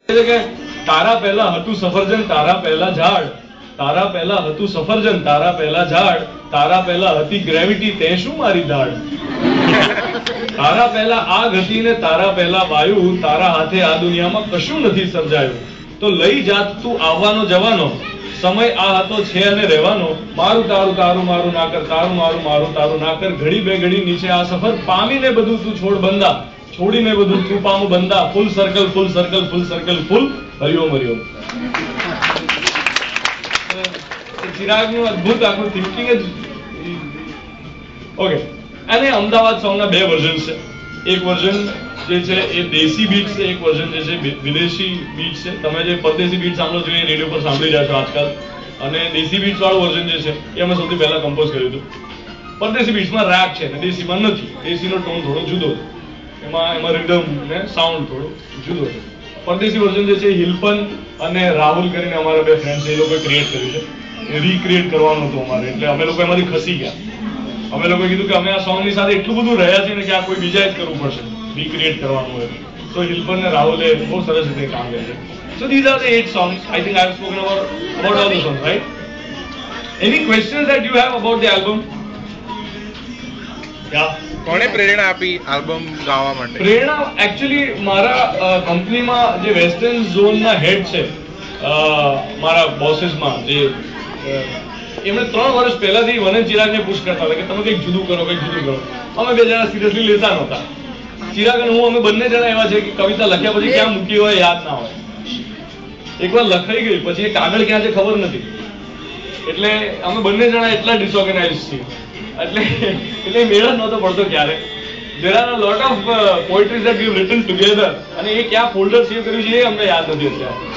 કે તારા પહેલા હતું સફરજન, તારા પહેલા ઝાડ, તારા પહેલા હતું સફરજન, તારા પહેલા ઝાડ, તારા પહેલા હતી ગ્રેવિટી, તે શું મારી ધાડ. તારા પહેલા આગ હતી ને તારા પહેલા વાયુ, તારા હાથે આ દુનિયામાં કશું નથી સર્જાયું. તો લઈ જાત તું આવવાનો જવાનો, સમય આ હતો છે અને રહેવાનો. મારું તારું તારું મારું ના કર, તારું મારું મારું તારું ના કર. ઘડી બે ઘડી નીચે આ સફર, પામીને બધું તું છોડ બંધા, છોડીને બધું તું પામું બંધા. ફૂલ સર્કલ ફૂલ સર્કલ ફૂલ સર્કલ ફૂલ. હરિઓમ હરિઓમ. ચિરાગનું અદભુત આખું થિંકિંગ જ. ઓકે, અને અમદાવાદ સોંગના બે વર્ઝન છે. એક વર્ઝન જે છે એ દેશી બીટ છે, એક વર્ઝન જે છે વિદેશી બીટ છે. તમે જે પરદેશી બીટ સાંભળો છો એ રેડિયો પર સાંભળી રહ્યા છો આજકાલ, અને દેશી બીટ્સ વાળું વર્ઝન જે છે એ અમે સૌથી પહેલા કમ્પોઝ કર્યું હતું. પરદેશી બીટ્સમાં રેપ છે ને દેશીમાં નથી. દેશીનો ટોન થોડો જુદો છે, એમાં રિધમ ને સાઉન્ડ થોડો જુદો છે. પરદેશી વર્ઝન જે છે હિલપન અને રાહુલ કરીને અમારા બે ફ્રેન્ડ છે, એ લોકોએ ક્રિએટ કર્યું છે. રીક્રિએટ કરવાનું હતું અમારે, એટલે અમે લોકો એમાંથી ખસી ગયા. અમે લોકોએ કીધું કે અમે આ સોંગની સાથે એટલું બધું રહ્યા છીએ ને કે આ કોઈ બીજાએ જ કરવું પડશે, રીક્રિએટ કરવાનું હોય. તો હિલપન ને રાહુલે બહુ સરસ રીતે કામ કર્યું છે. So these are the 8 songs. I think I have spoken about all the songs, right? Any questions that you have about the album? Yeah. કોણે પ્રેરણા આપી આલ્બમ ગાવા માટે? પ્રેરણા એકચ્યુઅલી મારા કંપનીમાં જે વેસ્ટર્ન ઝોનના હેડ છે, મારા બોસીસમાં, જે એમણે 3 વર્ષ પહેલાથી મને ચિરાગને પુશ કરતા હતા કે તમે કંઈક જુદું કરો, કંઈક જુદું કરો. અમે બે જણા સિરિયસલી લેતા નહોતા. ચિરાગ અને હું, અમે બંને જણા એવા છે કે કવિતા લખ્યા પછી ક્યાં મૂકી હોય યાદ ના હોય. એકવાર લખાઈ ગઈ પછી એ કાગળ ક્યાં છે ખબર નથી. એટલે અમે બંને જણા એટલા ડિસઓર્ગેનાઇઝ છીએ, એટલે મેળ જ નહોતો પડતો ક્યારે. There are a lot of poetries that we have written together, અને એ ક્યાં ફોલ્ડર સેવ કર્યું છે એ અમને યાદ નથી અત્યારે.